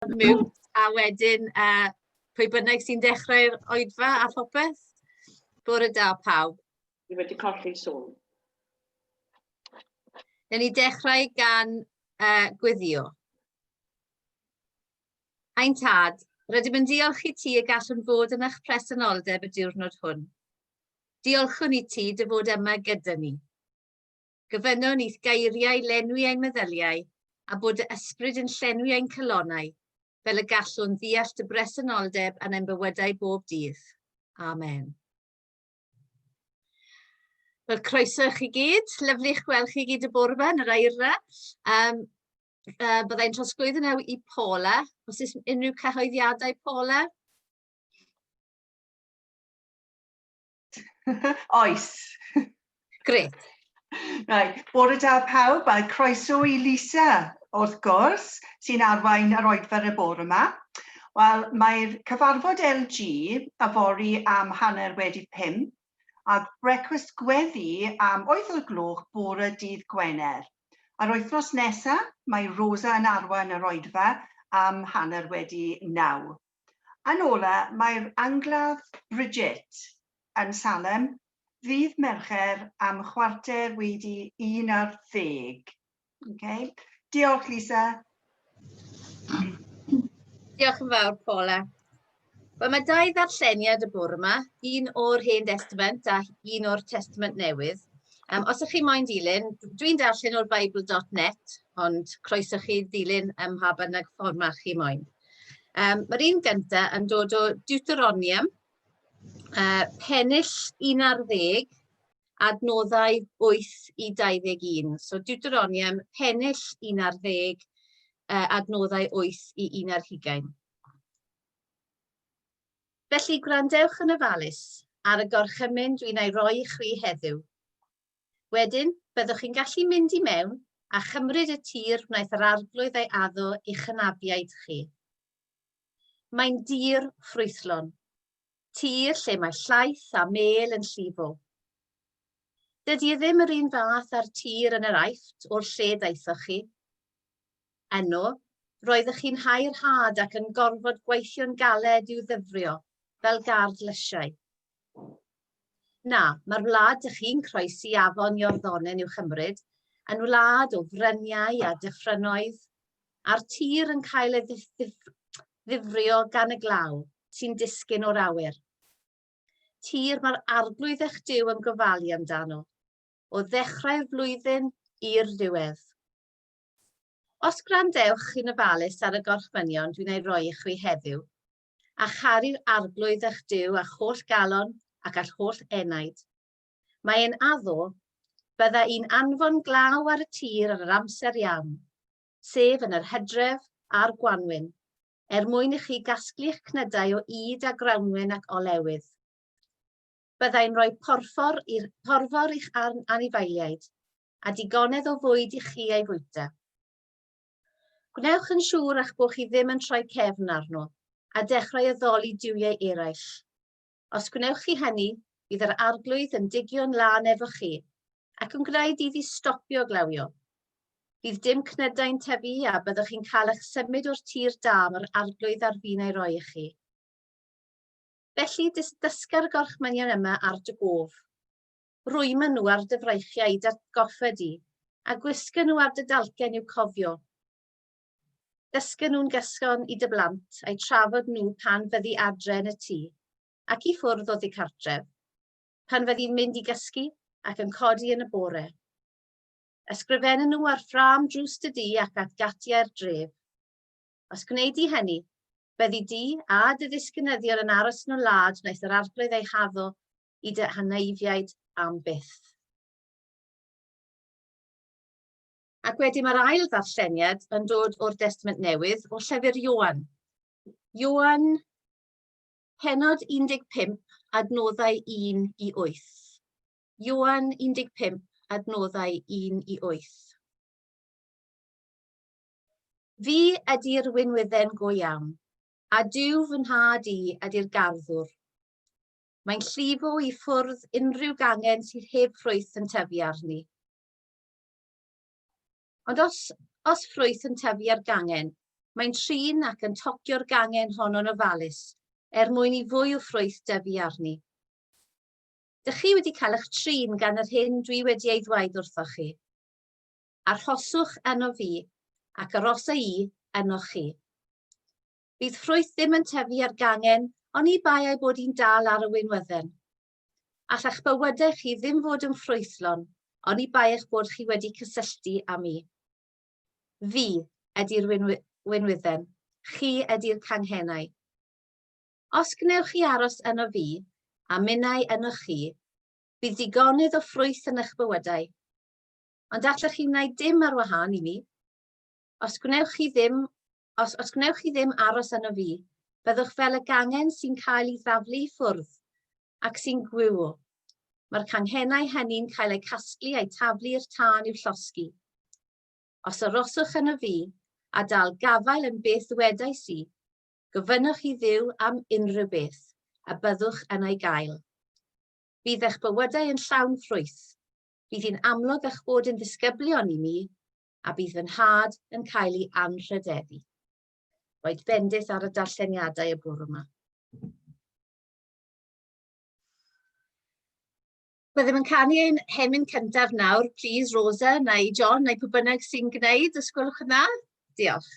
mute, a wedyn pwy bynnag sy'n dechrau'r oedfa a phopeth. Bore da pawb. Ni wedi colli sôn. Newn ni dechrau gan gweddio. Ein tad, rydym yn diolch i ti y gallwn fod yn eich presenoldeb y diwrnod hwn. Diolchwn i ti dy fod yma gyda ni. Gofynnwn i'th geiriau lenwi ein meddyliau a bod y ysbryd yn llenwi ein cylonau, fel y gallwn ddeall dy bresenoldeb yn ein bywydau bob dydd. Amen. Wel, croeso i chi gyd. Lyflu eich gweld chi gyd y bore yma yn yr eira. Byddai'n trosglwyddo nawr i Paula. Os oes unrhyw cyhoeddiadau, Paula? Oes. Gret. Right. Bore da pawb, a croeso i Lisa, wrth gwrs, sy'n arwain yr oedfa y bore yma. Wel, mae'r cyfarfod LG a fori am 4:05, a brecwast gweddi am 8:00 bore dydd Gwener. A'r wythnos nesaf, mae Rosa yn arwain yr oedfa am 8:09. Yn ola, mae'r angladd Bridget yn Salem ddydd Mercher am 9:45. Okay. Diolch, Lisa. Diolch yn fawr, Paula. Wel, mae 2 ddarlleniad y bore yma, un o'r Hen Testament a un o'r Testament Newydd. Os ydych chi moyn dilyn, dwi'n darllen o'r Bible.net, ond croeso chi dilyn ym mha bynnag fformat chi moyn. Mae'r un gyntaf yn dod o Deuteronomium, pennill 11, adnoddau 8 i 21. So Deuteronomium, pennill 11, adnoddau 8 i 21. Felly gwrandewch yn ofalus ar y gorchymyn dwi'n ei roi i chwi heddiw. Wedyn, byddwch chi'n gallu mynd i mewn a chymryd y tir wnaeth yr arglwydd ei addo i'ch hynafiaid chi. Mae'n dir ffrwythlon, tir lle mae llaeth a mel yn llifo. Dydy ddim yr un fath â'r tir yn yr Aifft o'r lle daethoch chi. Yno, roeddech chi'n hau'r had ac yn gorfod gweithio'n galed i'w ddyfrio, fel gard lysiau. Na, mae'r wlad ych chi'n croesi afon Iorddonen i'w chymryd, yn wlad o fryniau a dyffrynoedd, a'r tir yn cael ei ddifrio gan y glaw, sy'n disgyn o'r awyr. Tir mae'r arglwydd eich Duw yn gofalu amdano, o ddechrau'r flwyddyn i'r diwedd. Os gwrandewch chi'n ofalus ar y gorchmynion dwi'n ei roi i chwi heddiw, a charu'r arglwydd eich Duw a'ch holl galon ac all holl enaid. Mae'n addo bydda un anfon glaw ar y tir ar yr amser iawn, sef yn yr Hydref a'r Gwanwyn, mwyn i chi gasglu'ch cnydau o yd a grawnwyn ac olewydd. Byddai'n rhoi porffor i'ch anifeiliaid, a digonedd o fwyd i chi ei fwyta. Gwnewch yn siŵr eich bod chi ddim yn troi cefn arno, a dechrau addoli diwiau eraill. Os gwnewch chi hynny, bydd yr arglwydd yn digio'n lan efo chi, ac yn gwneud iddi stopio glawio. Bydd dim cnydau'n tyfu a byddwch chi'n cael eich symud o'r tir da mae'r arglwydd ar fin ei roi i chi. Felly, dysga'r gorchmynion yma ar dy gof. Rwyma nhw ar dy freichiau i datgoffa di, a gwisga nhw ar dy dalcen i'w cofio. Dysga nhw'n gysgon i dy blant a'i trafod nhw pan fyddi adre yn y tŷ, ac i ffwrdd o ddicartref, pan fyddi'n mynd i gysgu ac yn codi yn y bore. Ysgrifennu nhw ar ffrâm drws dy di ac at gatiau'r dref. Os gwneud i hynny, byddi di a dy ddisgynyddion yn aros yn y wlad wnaeth yr arglwydd ei haddo i dy haneifiaid am byth. Ac wedyn mae'r ail ddarlleniad yn dod o'r Testament Newydd o llyfr Ioan. Ioan, pennod 15, adnoddau 1 i 8. Ioan 15, adnoddau 1 i 8. Fi ydy'r wynwydden go iawn, a Duw fy nhad i ydy'r garddwr. Mae'n llifo i ffwrdd unrhyw gangen sydd heb ffrwyth yn tyfu arni. Ond os ffrwyth yn tyfu ar gangen, Mae'n trin ac yn tocio'r gangen honno'n ofalus, mwyn i fwy o ffrwyth dyfu arni. Dych chi wedi cael eich trin gan yr hyn dwi wedi ei ddweud wrthoch chi. Arhoswch yno fi, ac arosa i yno chi. Bydd ffrwyth ddim yn tyfu ar gangen, ond i bai ei bod hi'n dal ar y wynwydden. Alla'ch bywydau chi ddim fod yn ffrwythlon, ond i bai eich bod chi wedi cysylltu â mi. Fi ydy'r wynwydden, chi ydy'r canghennau. Os gnewch chi aros yno fi, a minnau yno chi, bydd digonydd o ffrwyth yn eich bywydau. Ond allwch chi wneud dim ar wahân i mi. Os gnewch chi ddim aros yno fi, byddwch fel y gangen sy'n cael ei ddaflu i ffwrdd, ac sy'n gwywo. Mae'r canghennau hynny'n cael eu casglu a'i taflu i'r tân i'w llosgi. Os aroswch yno fi, a dal gafael yn beth ddwedais i, gofynnwch i Dduw am unrhyw beth, a byddwch yn ei gael. Bydd eich bywydau yn llawn ffrwyth, bydd hi'n amlwg eich bod yn ddisgyblion i mi, a bydd fy nhad yn cael ei anrhydeddu. Roedd bendith ar y darlleniadau y bore yma. Byddem yn canu ein hemyn cyntaf nawr, please, Rosa, neu John, neu pwy bynnag sy'n gwneud, os gwelwch yn dda. Diolch.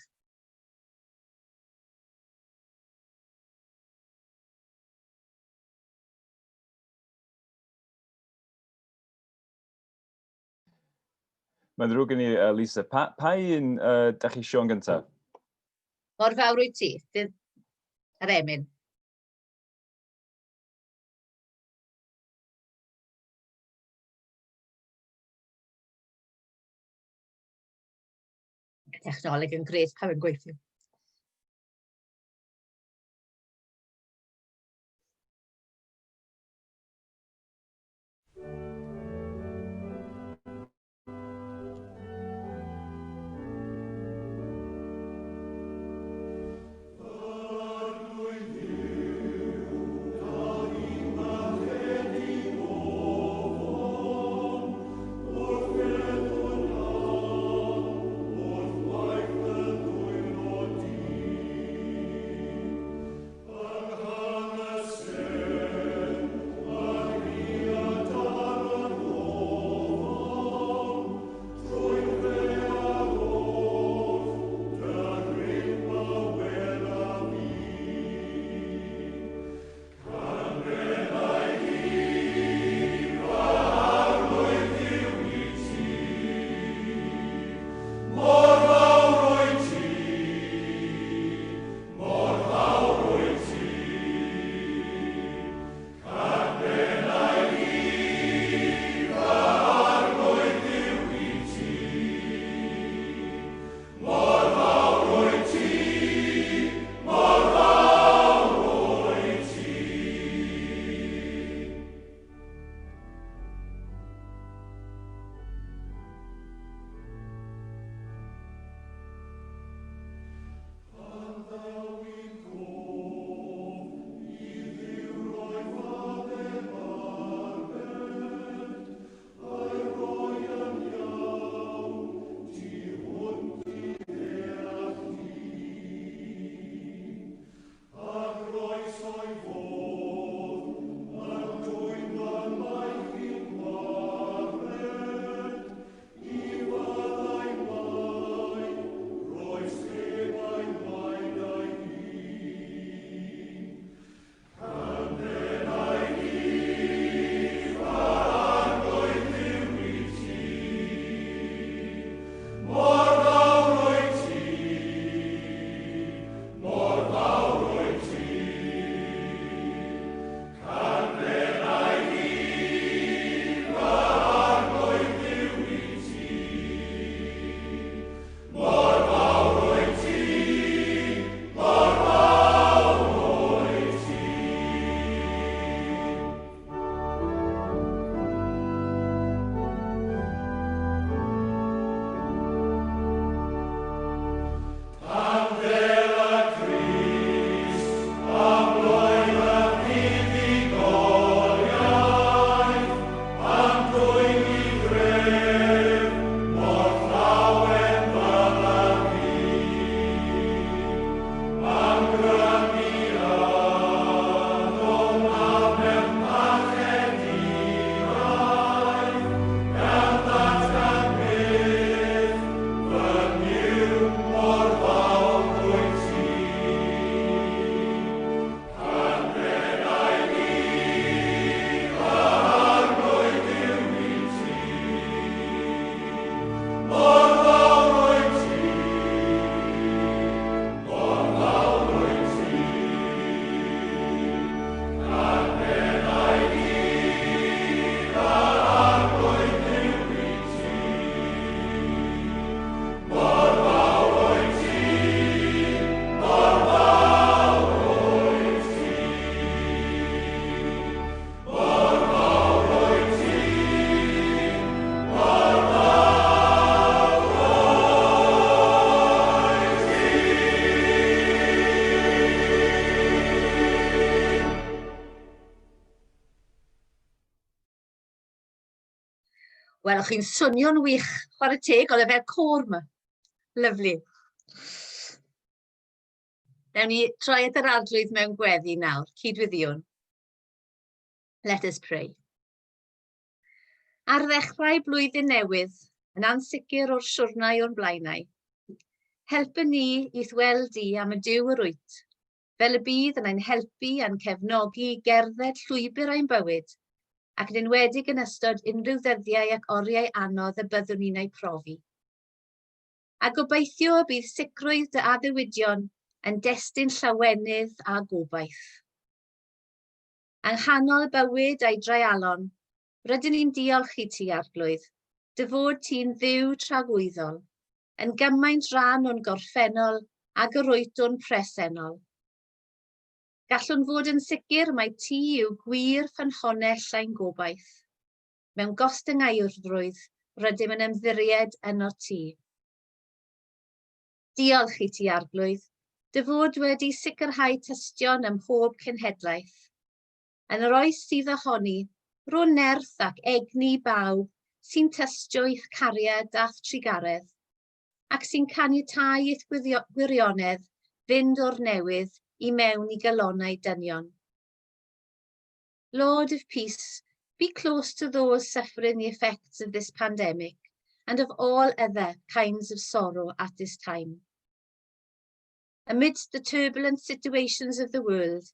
Mae'n ddrwg gen i, Lisa. Pa un da chi Sion gyntaf? Mor fawr wyt ti, yr emyn. Technoleg yn gret pan yn gweithio. Lord, Wel, o'ch chi'n swnio'n wych, chwarae teg, oedd e fel côr yma. Lyflu. Newn ni troi at yr arglwydd mewn gweddi nawr, cydwyddiwn. Let us pray. Ar ddechrau blwyddyn newydd, yn ansicr o'r siwrnau o'r blaenau, helpu ni i ddweld di am y diw yr wyt, fel y bydd yn ein helpu a'n cefnogi gerdded llwybr ein bywyd, ac yn enwedig yn ystod unrhyw ddyddiau ac oriau anodd y byddwn ni'n ei profi. A gobeithio y bydd sicrwydd dy addewidion yn destun llawenydd a gobaith. Yng nghanol bywyd a'i dreialon, rydyn ni'n diolch i ti, Arglwydd, dy fod ti'n dduw tragwyddol, yn gymaint rhan o'n gorffennol ac yr wyt o'n presennol. Gallwn fod yn sicr mai ti yw gwir ffynhonell ein gobaith. Mewn gostyngaurrwydd, rydym yn ymddiried yno ti. Diolch i ti, Arglwydd, dy fod wedi sicrhau tystion ym mhob cenhedlaeth. Yn yr oes sydd ohoni, ro nerth ac egni bawb sy'n tystio i'ch cariad a'ch trigaredd, ac sy'n caniatáu i'ch gwirionedd fynd o'r newydd i mewn i galonnau dynion. Lord of peace, be close to those suffering the effects of this pandemic and of all other kinds of sorrow at this time. Amidst the turbulent situations of the world,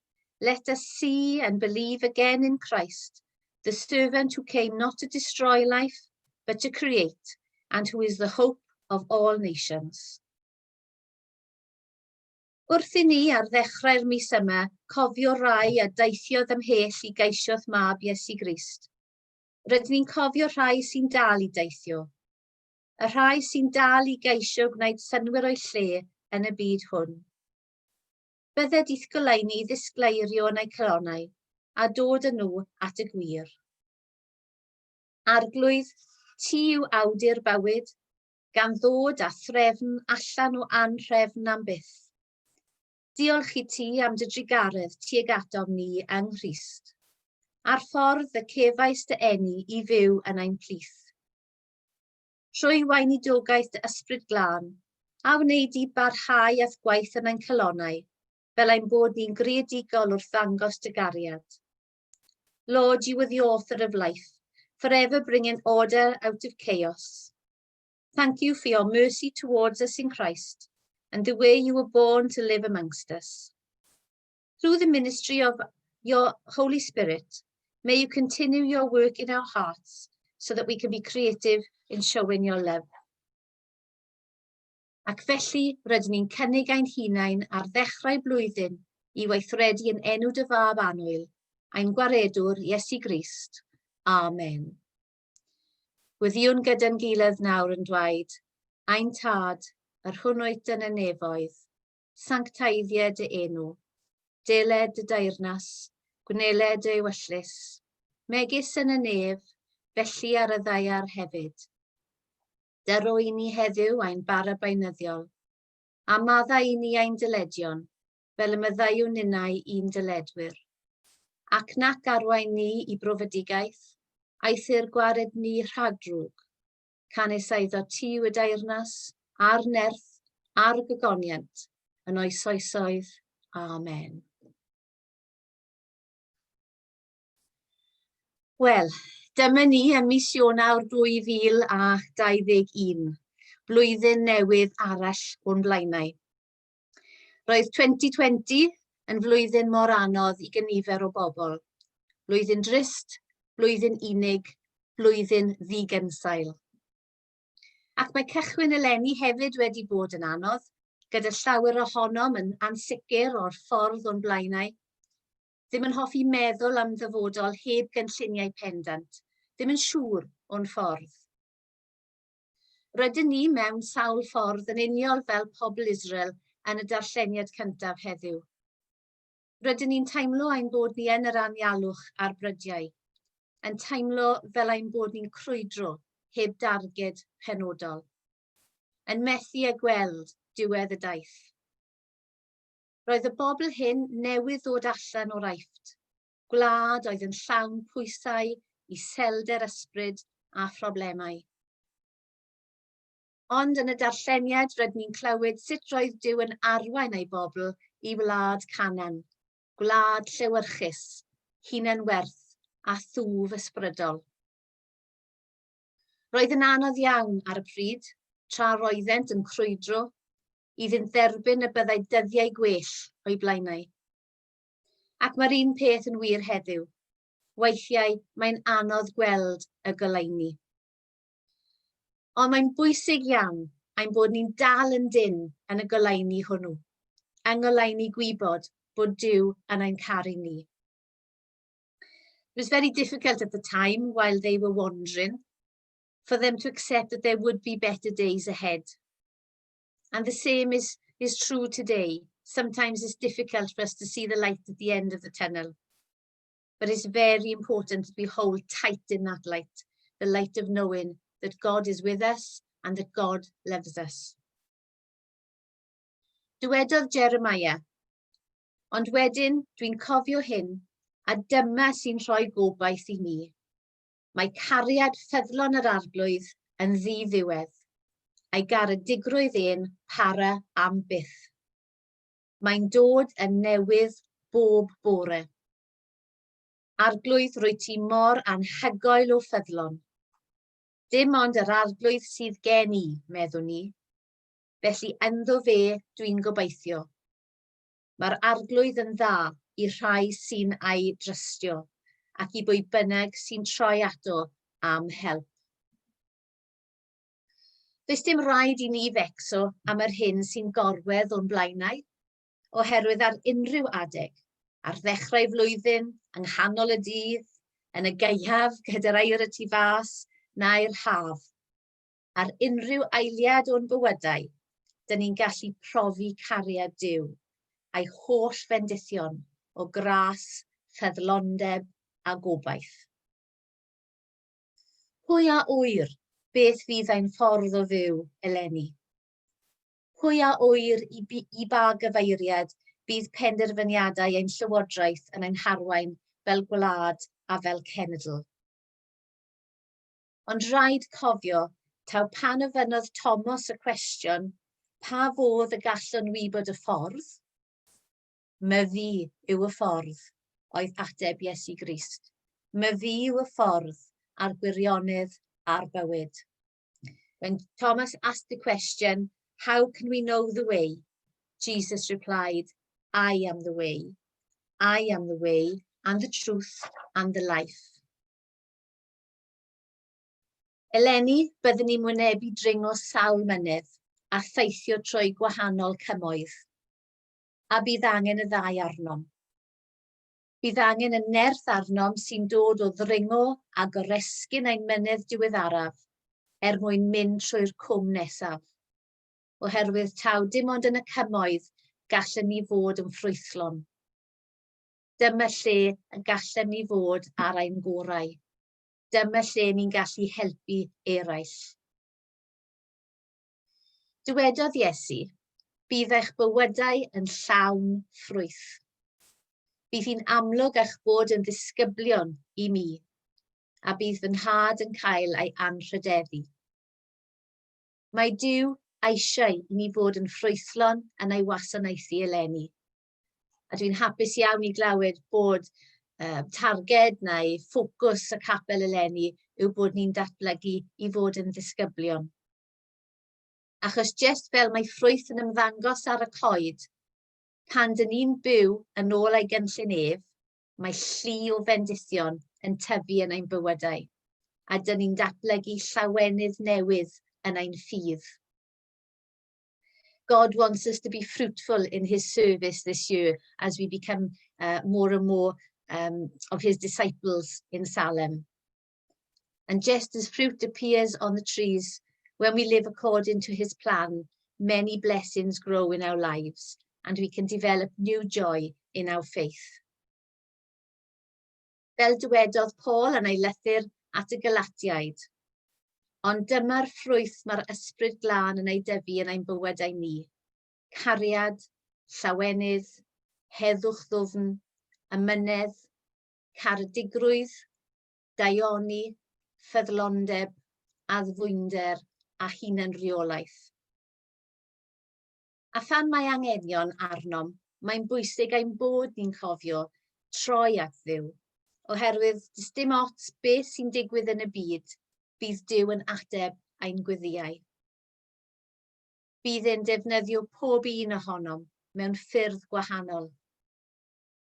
let us see and believe again in Christ, the servant who came not to destroy life, but to create, and who is the hope of all nations. Wrth i ni ar ddechrau'r mis yma cofio rai a deithiodd ymhell i geisiodd mab Iesu Grist. Rydyn ni'n cofio rhai sy'n dal i deithio. Y rhai sy'n dal i geisio gwneud synwyr o'i lle yn y byd hwn. Bydded i'th goleuni ddisgleirio yn eu calonnau a dod â nhw at y gwir. Arglwydd, ti yw awdur bywyd, gan ddod â threfn allan o anrhefn am byth. Diolch i ti am dy drigaredd tuag atom ni yng Nghrist, a'r ffordd y cefais dy eni i fyw yn ein plith. Trwy weinidogaeth dy ysbryd glân, a wneud i barhau ath gwaith yn ein calonnau, fel ein bod ni'n greadigol wrth ddangos dy gariad. Lord, you are the author of life, forever bringing order out of chaos. Thank you for your mercy towards us in Christ, and the way you were born to live amongst us. Through the ministry of your Holy Spirit, may you continue your work in our hearts so that we can be creative in showing your love. Ac felly, rydyn ni'n cynnig ein hunain ar ddechrau blwyddyn i weithredu yn enw dy fab annwyl, ein gwaredwr Iesu Grist. Amen. Gwyddiwn gyda'n gilydd nawr yn dweud, ein tad, yr hwnnwyt yn y nefoedd, sanctaiddie dy enw, deled dy deyrnas, gwneled dy ewyllus, megis yn y nef, felly ar y ddaiar hefyd. Dyrwy ni heddiw ein bara beunyddiol, a maddau ni ein dyledion, fel y myddaiw ninnau i'n dyledwyr. Ac nac arwain ni i brofedigaeth, aethyr gwared ni rhagdrwg, canis eiddo ti y deyrnas, a'r nerth, a'r gogoniant, yn oesoesoedd. Amen. Wel, dyma ni ym mis Ionawr 2021, blwyddyn newydd arall o'n blaenau. Roedd 2020 yn flwyddyn mor anodd i gynifer o bobl. Blwyddyn drist, blwyddyn unig, blwyddyn ddigynsail. Ac mae cychwyn eleni hefyd wedi bod yn anodd, gyda llawer ohonom yn ansicr o'r ffordd o'n blaenau. Ddim yn hoffi meddwl am ddyfodol heb gynlluniau pendant, ddim yn siŵr o'n ffordd. Rydyn ni mewn sawl ffordd yn uniol fel pobl Israel yn y darlleniad cyntaf heddiw. Rydyn ni'n teimlo ein bod ni yn yr anialwch a'r brydiau, yn teimlo fel ein bod ni'n crwydro heb darged penodol, yn methu a gweld diwedd y daith. Roedd y bobl hyn newydd ddod allan o'r aifft, gwlad oedd yn llawn pwysau, iselder ysbryd a phroblemau. Ond yn y darlleniad rydyn ni'n clywed sut roedd Duw yn arwain ei bobl i wlad Canan, gwlad llewyrchus, hunanwerth a thwf ysbrydol. Roedd yn anodd iawn ar y pryd, tra roeddent yn crwydro, iddynt dderbyn y byddai dyddiau gwell o'i blaenau. Ac mae'r un peth yn wir heddiw. Weithiau mae'n anodd gweld y goleuni. Ond mae'n bwysig iawn ein bod ni'n dal yn dyn yn y goleuni hwnnw, yng ngoleuni gwybod bod Duw yn ein caru ni. It was very difficult at the time while they were wandering for them to accept that there would be better days ahead. And the same is true today. Sometimes it's difficult for us to see the light at the end of the tunnel. But it's very important that we hold tight in that light, the light of knowing that God is with us and that God loves us. Dywedodd Jeremiah, ond wedyn dwi'n cofio hyn, a dyma sy'n rhoi gobaith i ni. Mae cariad ffyddlon yr arglwydd yn ddiddiwedd, a'i garedigrwydd e'n para am byth. Mae'n dod yn newydd bob bore. Arglwydd rwy ti mor anhygoel o ffyddlon. Dim ond yr arglwydd sydd gen i, meddwn ni. Felly ynddo fe dwi'n gobeithio. Mae'r arglwydd yn dda i rhai sy'n ei drystio ac i bwy bynnag sy'n troi ato am help. Does dim rhaid i ni fecso am yr hyn sy'n gorwedd o'n blaenau, oherwydd ar unrhyw adeg, ar ddechrau flwyddyn, yng nghanol y dydd, yn y gaeaf gyda'r air y tu fas, nau'r haf. Ar unrhyw eiliad o'n bywydau, dyn ni'n gallu profi cariad Duw, a'i holl fendithion o gras, ffyddlondeb a gobaith. Pwy a wyr beth fydd ein ffordd o fyw eleni? Pwy a wyr i ba gyfeiriad bydd penderfyniadau ein llywodraeth yn ein harwain fel gwlad a fel cenedl? Ond rhaid cofio taw pan ofynnodd Thomas y cwestiwn pa fodd y gallwn wybod y ffordd? My fi yw y ffordd, oedd ateb Iesu Grist. My fi yw y ffordd a'r gwirionedd a'r bywyd. When Thomas asked the question, how can we know the way? Jesus replied, I am the way. I am the way and the truth and the life. Eleni, byddwn ni'n wynebu dringo sawl mynydd a theithio trwy gwahanol cymoedd. A bydd angen y ddau arnom. Bydd angen y nerth arnom sy'n dod o ddringo a goresgyn ein mynydd diweddaraf mwyn mynd trwy'r cwm nesaf. Oherwydd taw dim ond yn y cymoedd gallen ni fod yn ffrwythlon. Dyma lle y gallen ni fod ar ein gorau. Dyma lle ni'n gallu helpu eraill. Dywedodd Iesu, bydd eich bywydau yn llawn ffrwyth. Bydd hi'n amlwg eich bod yn ddisgyblion i mi, a bydd fy nhad yn cael ei anrhydeddu. Mae Duw eisiau i ni fod yn ffrwythlon yn ei wasanaethu eleni. A dwi'n hapus iawn i glywed bod targed neu ffocws y capel eleni yw bod ni'n datblygu i fod yn ddisgyblion. Achos jyst fel mae ffrwyth yn ymddangos ar y coed, pan dyn ni'n byw yn ôl ei gynllun ef, mae llu o fendithion yn tyfu yn ein bywydau, a dyn ni'n datblygu llawenydd newydd yn ein ffydd. God wants us to be fruitful in his service this year as we become more and more of his disciples in Salem. And just as fruit appears on the trees, when we live according to his plan, many blessings grow in our lives, and we can develop new joy in our faith. Fel dywedodd Paul yn ei lythyr at y Galatiaid, ond dyma'r ffrwyth mae'r ysbryd glân yn ei dyfu yn ein bywydau ni. Cariad, llawenydd, heddwch ddwfn, ymynedd, caredigrwydd, daioni, ffyddlondeb, addfwynder a hunan reolaeth. A phan mae angenion arnom, mae'n bwysig ein bod ni'n cofio troi at Dduw, oherwydd does dim ots beth sy'n digwydd yn y byd, bydd Duw yn ateb ein gwyddiau. Bydd e'n defnyddio pob un ohonom mewn ffyrdd gwahanol,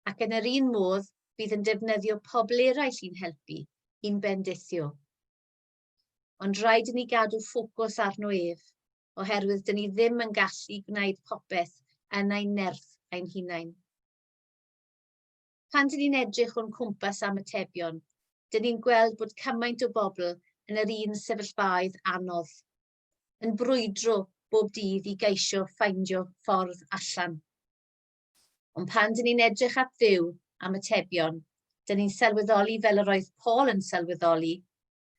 ac yn yr un modd bydd yn defnyddio pobl eraill i'n helpu, i'n bendithio. Ond rhaid i ni gadw ffocws arno ef, oherwydd dyn ni ddim yn gallu gwneud popeth yn ein nerth ein hunain. Pan dyn ni'n edrych o'n cwmpas am atebion, dyn ni'n gweld bod cymaint o bobl yn yr un sefyllfaoedd anodd, yn brwydro bob dydd i geisio ffeindio ffordd allan. Ond pan dyn ni'n edrych at Dduw am atebion, dyn ni'n sylweddoli fel yr oedd Paul yn sylweddoli,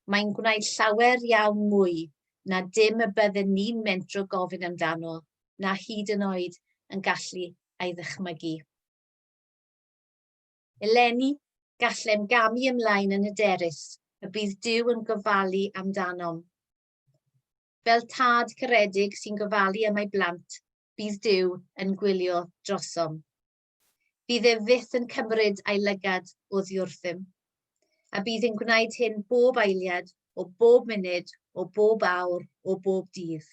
mae'n gwneud llawer iawn mwy na dim y bydden ni'n mentro gofyn amdano, na hyd yn oed yn gallu ei ddychmygu. Eleni, gallem gamu ymlaen yn hyderus y bydd Duw yn gofalu amdanom. Fel tad caredig sy'n gofalu am ei blant, bydd Duw yn gwylio drosom. Bydd e fyth yn cymryd ei lygad o ddiwrthym, a bydd e'n gwneud hyn bob eiliad, o bob munud, o bob awr, o bob dydd,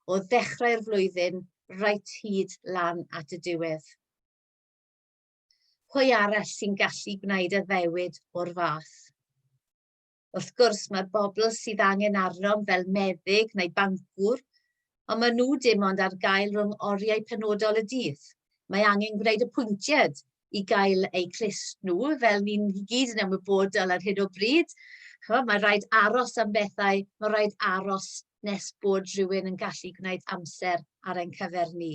o ddechrau'r flwyddyn, reit hyd lan at y diwedd. Pwy arall sy'n gallu gwneud y ddewid o'r fath? Wrth gwrs, mae'r bobl sydd angen arnom fel meddyg neu bancwr, ond maen nhw dim ond ar gael rhwng oriau penodol y dydd. Mae angen gwneud y pwyntiad i gael eu clust nhw, fel ni'n gyd yn ymwybodol ar hyn o bryd. Mae rhaid aros am bethau, mae rhaid aros nes bod rhywun yn gallu gwneud amser ar ein cyfer ni.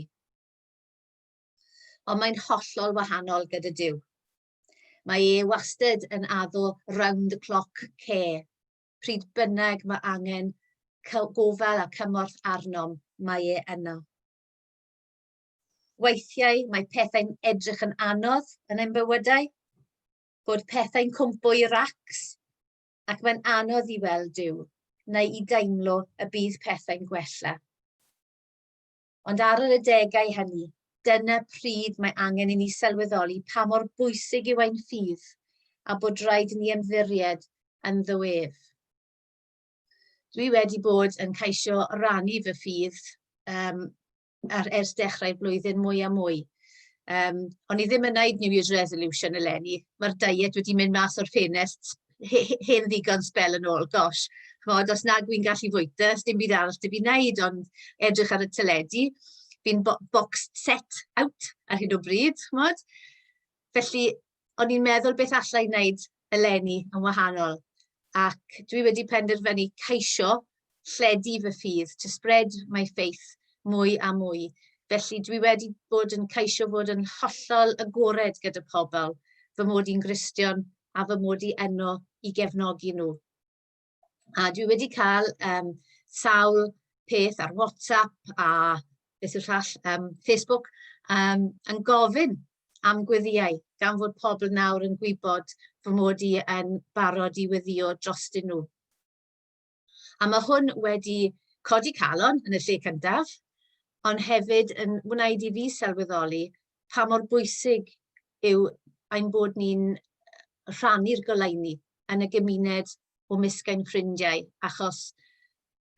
Ond mae'n hollol wahanol gyda Duw. Mae e wastad yn addo round the clock care. Pryd bynnag mae angen gofal a cymorth arnom, mae e yno. Weithiau mae pethau'n edrych yn anodd yn ein bywydau, bod pethau'n cwmpo i racs, ac mae'n anodd i weld Duw, neu i deimlo y bydd pethau'n gwella. Ond ar yr adegau hynny, dyna pryd mae angen i ni sylweddoli pa mor bwysig yw ein ffydd a bod rhaid i ni ymddiried yn ddiwedd. Dwi wedi bod yn ceisio rannu fy ffydd ers dechrau'r blwyddyn mwy a mwy. O'n i ddim yn gwneud New Year's Resolution eleni. Mae'r diet wedi mynd mas o'r ffenest hen ddigon sbel yn ôl. Gosh, chmod, os nag wy'n gallu fwyta, dim byd arall dy fi wneud, ond edrych ar y teledu. Fi'n box set out ar hyn o bryd, chmod. Felly, o'n i'n meddwl beth allai wneud eleni yn wahanol. Ac dwi wedi penderfynu ceisio lledu fy ffydd, to spread my faith mwy a mwy. Felly dwi wedi bod yn ceisio bod yn hollol agored gyda pobl, fy mod i'n Gristion a fy mod i yno i gefnogi nhw. A dwi wedi cael sawl peth ar WhatsApp a beth yw'r llall, Facebook, yn gofyn am gwyddiau, gan fod pobl nawr yn gwybod fy mod i yn barod i weddio drostyn nhw. A mae hwn wedi codi calon yn y lle cyntaf, ond hefyd yn wneud i fi sylweddoli pa mor bwysig yw ein bod ni'n rhannu'r goleuni yn y gymuned o misg ein ffrindiau, achos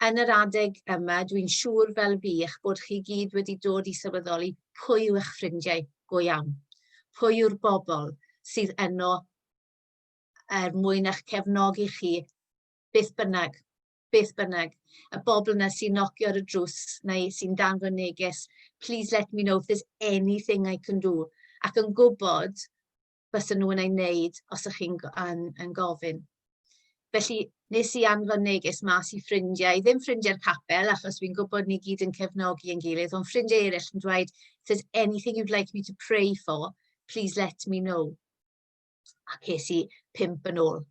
yn yr adeg yma, dwi'n siŵr fel fi eich bod chi gyd wedi dod i sylweddoli pwy yw eich ffrindiau go iawn. Pwy yw'r bobl sydd yno mwyn eich cefnogi chi, beth bynnag. Y bobl yna sy'n nocio ar y drws neu sy'n danfon neges, please let me know if there's anything I can do. Ac yn gwybod bysen nhw yn ei wneud os ych chi'n gofyn. Felly, nes i anfon neges mas i ffrindiau, ddim ffrindiau'r capel, achos fi'n gwybod ni gyd yn cefnogi yn gilydd, ond ffrindiau eraill yn dweud, if there's anything you'd like me to pray for, please let me know. A ces i 5 yn ôl.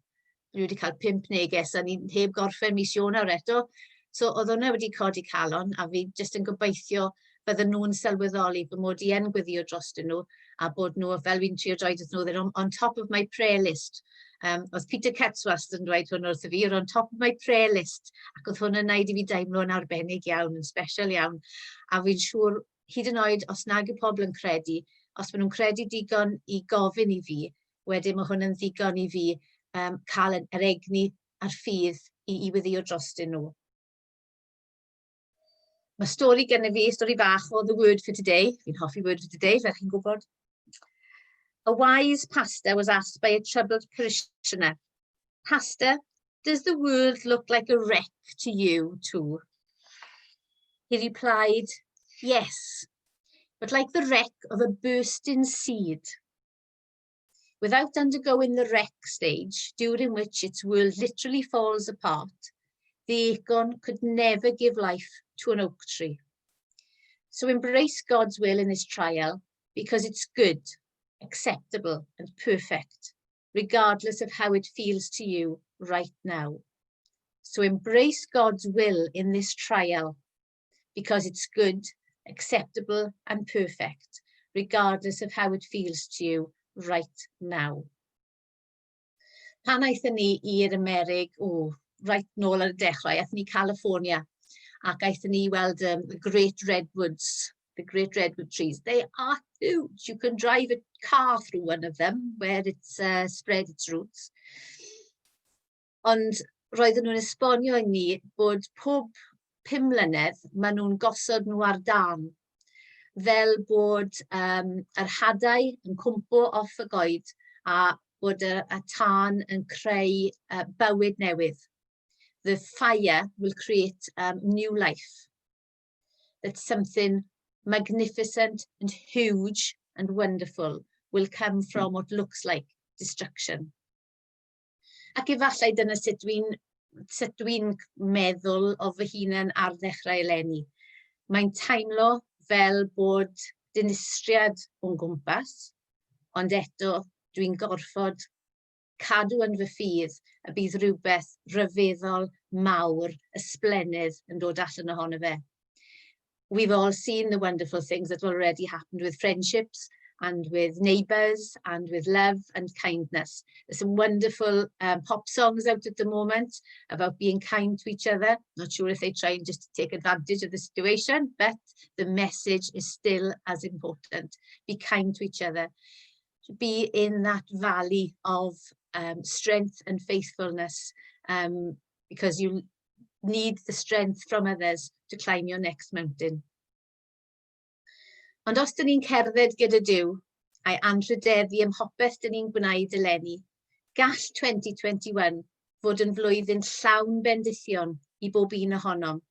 Dwi wedi cael 5 neges, a ni heb gorffen mis Ionawr eto. So, oedd hwnna wedi codi calon, a fi jyst yn gobeithio bydden nhw'n sylweddoli fy mod i yn gwyddio drostyn nhw, a bod nhw, fel fi'n trio droed wrth nhw, they're on top of my prayer list. Oedd Peter Ketzwast yn dweud hwn wrth y fi, you're on top of my prayer list, ac oedd hwn yn neud i fi deimlo'n arbennig iawn, yn special iawn, a fi'n siŵr, hyd yn oed, os nag yw pobl yn credu, os maen nhw'n credu digon i gofyn i fi, wedyn mae hwn yn ddigon i fi cael yr egni a'r ffydd i weddio drostyn nhw. Mae stori gen i fi, stori bach o The Word for Today. Fi'n hoffi Word for Today, fel chi'n gwybod. A wise pastor was asked by a troubled parishioner, "Pastor, does the world look like a wreck to you too?" He replied, "Yes, but like the wreck of a bursting seed. Without undergoing the wreck stage, during which its world literally falls apart, the acorn could never give life to an oak tree. So embrace God's will in this trial because it's good, acceptable and perfect, regardless of how it feels to you right now. So embrace God's will in this trial because it's good, acceptable and perfect, regardless of how it feels to you right now." Pan aethon ni i'r Amerig, right nôl ar y dechrau, aethon ni California, ac aethon ni weld the Great Redwoods, the Great Redwood trees. They are huge. You can drive a car through one of them where it's spread its roots. Ond roedden nhw'n esbonio i ni bod pob 5 mlynedd maen nhw'n gosod nhw ar dan, fel bod yr hadau yn cwmpo off y goed a bod y tân yn creu bywyd newydd. The fire will create new life. That something magnificent and huge and wonderful will come from what looks like destruction. Ac efallai dyna sut dwi'n meddwl o fy hunan ar ddechrau eleni. Mae'n teimlo fel bod dinistriad o'n gwmpas, ond eto dwi'n gorfod cadw yn fy ffydd a bydd rhywbeth rhyfeddol mawr, ysblenydd yn dod allan ohono fe. We've all seen the wonderful things that already happened with friendships and with neighbours and with love and kindness. There's some wonderful pop songs out at the moment about being kind to each other. Not sure if they're trying just to take advantage of the situation, but the message is still as important. Be kind to each other. Be in that valley of strength and faithfulness because you need the strength from others to climb your next mountain. Ond os dyn ni'n cerdded gyda Duw, a'i anrhydeddu ym mhopeth dyn ni'n gwneud eleni, gall 2021 fod yn flwyddyn llawn bendithion i bob un ohonom.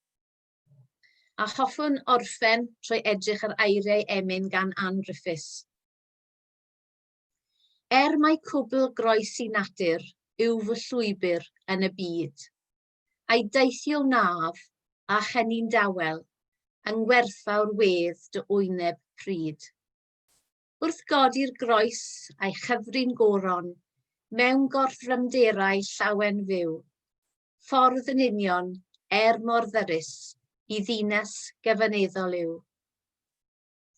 A hoffwn orffen trwy edrych ar eiriau emyn gan Ann Griffiths. Mai cwbl groes i natur yw fy llwybr yn y byd, a'i deithio naf a chynni'n dawel, yng ngwerthfawr wedd dy wyneb pryd. Wrth godi'r groes a'i chyfri'n goron, mewn gorthrymderau llawen fyw, ffordd yn union mor ddyrus i ddinas gyfaneddol yw.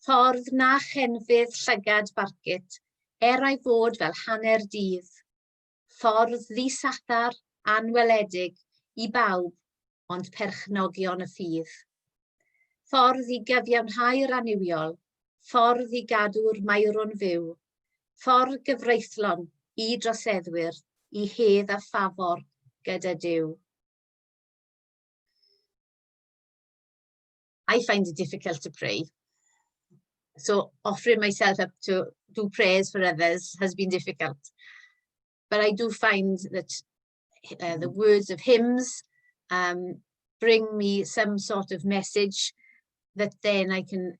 Ffordd na chenfydd llygad barcit, ai fod fel hanner dydd, ffordd ddisattar anweledig i bawb, ond perchnogion y ffydd. Ffordd i gyfiawnhau'r aniwiol, ffordd i gadw'r mairwn fyw, ffordd gyfreithlon i droseddwyr, i hedd a ffafor gyda Duw. I find it difficult to pray. So offering myself up to do prayers for others has been difficult. But I do find that the words of hymns bring me some sort of message that then I can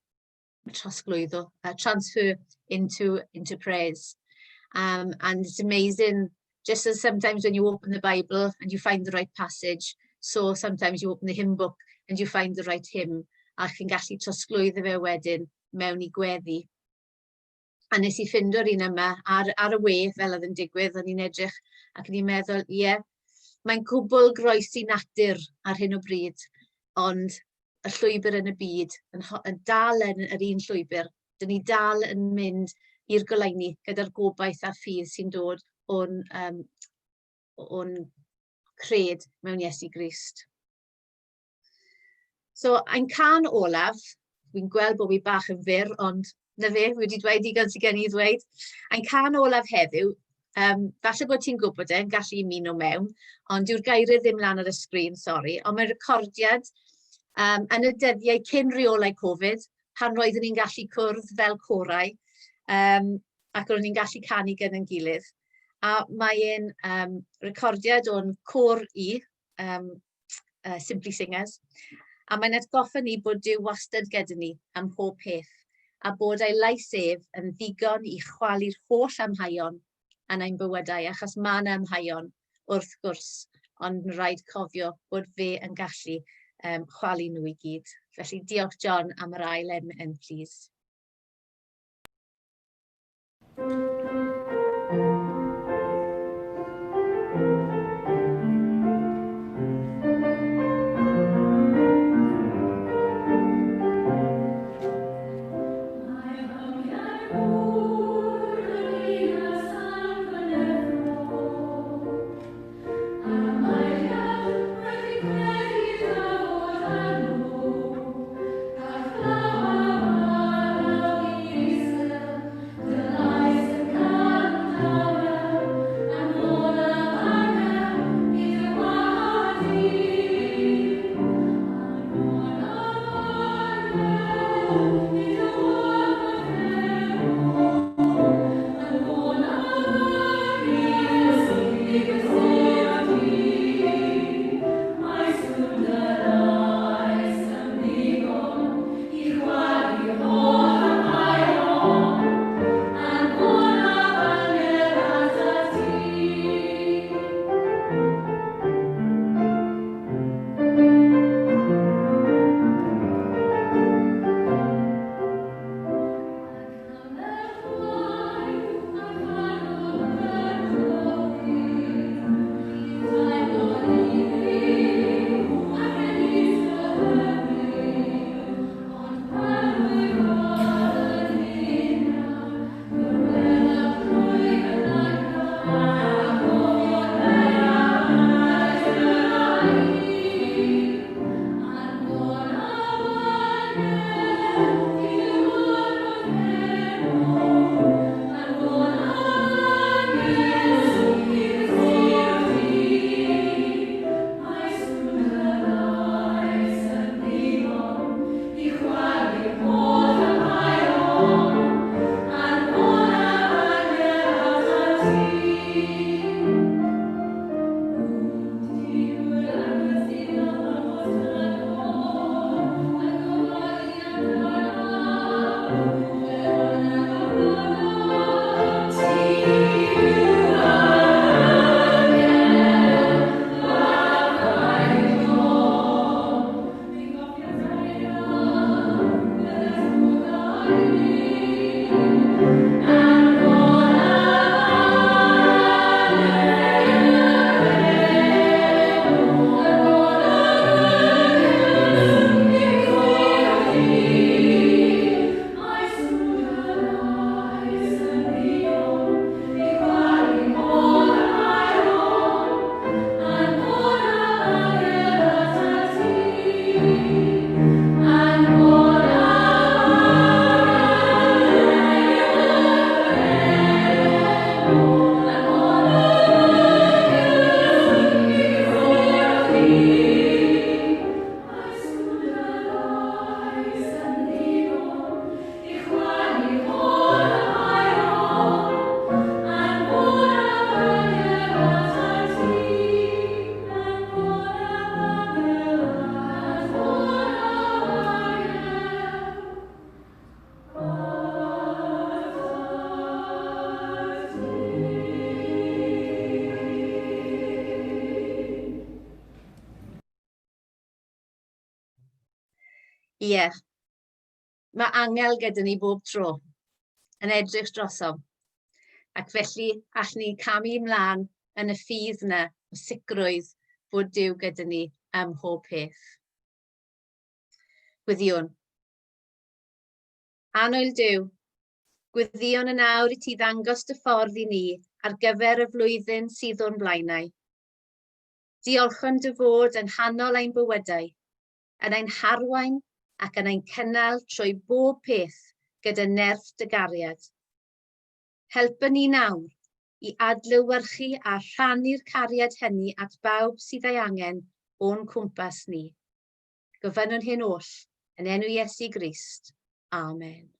transfer into prayers. And it's amazing, just as sometimes when you open the Bible and you find the right passage, so sometimes you open the hymn book and you find the right hymn, a chi'n gallu trosglwyddo fe wedyn mewn I gweddi. A nes I ffindo'r un yma ar y we fel oedd yn digwydd, o'n i'n edrych ac o'n i'n meddwl, mae'n cwbl groes I natur ar hyn o bryd, ond y llwybr yn y byd, yn dal yn yr un llwybr, dyn ni dal yn mynd i'r goleuni gyda'r gobaith a ffydd sy'n dod o'n cred mewn Iesu Grist. So, ein can olaf, fi'n gweld bod fi bach yn fyr, ond na fe, wedi dweud digon sydd gen i ddweud. Ein can olaf heddiw, falle bod ti'n gwybod e'n gallu ymuno mewn, ond dyw'r geiriau ddim lan ar y sgrin, sori. Ond mae'r recordiad yn y dyddiau cyn reolau Covid, pan roeddwn ni'n gallu cwrdd fel corau, ac roeddwn ni'n gallu canu gen yn gilydd. A mae'n recordiad o'n cor i, Simply Singers, a mae'n atgoffa ni bod Duw wastad gyda ni am pob peth, a bod ei lais ef yn ddigon i chwalu'r holl amhaion yn ein bywydau, achos mae yna amhaion wrth gwrs, ond rhaid cofio bod fe yn gallu chwalu nhw i gyd. Felly diolch John am yr ail yn please. Ie, mae angel gyda ni bob tro yn edrych drosom, ac felly allwn ni camu ymlaen yn y ffydd yna o sicrwydd bod Duw gyda ni ym mhob peth. Gwyddiwn. Annwyl Duw, Gwyddion yn awr i ti ddangos dy ffordd i ni ar gyfer y flwyddyn sydd o'n blaenau. Diolchon dy fod yn hanol ein bywydau, yn ein harwain ac yn ein cynnal trwy bob peth gyda nerth dy gariad. Helpa ni nawr i adlewyrchu a rhannu'r cariad hynny at bawb sydd ei angen o'n cwmpas ni. Gofynnwn hyn oll yn enw Iesu Grist. Amen.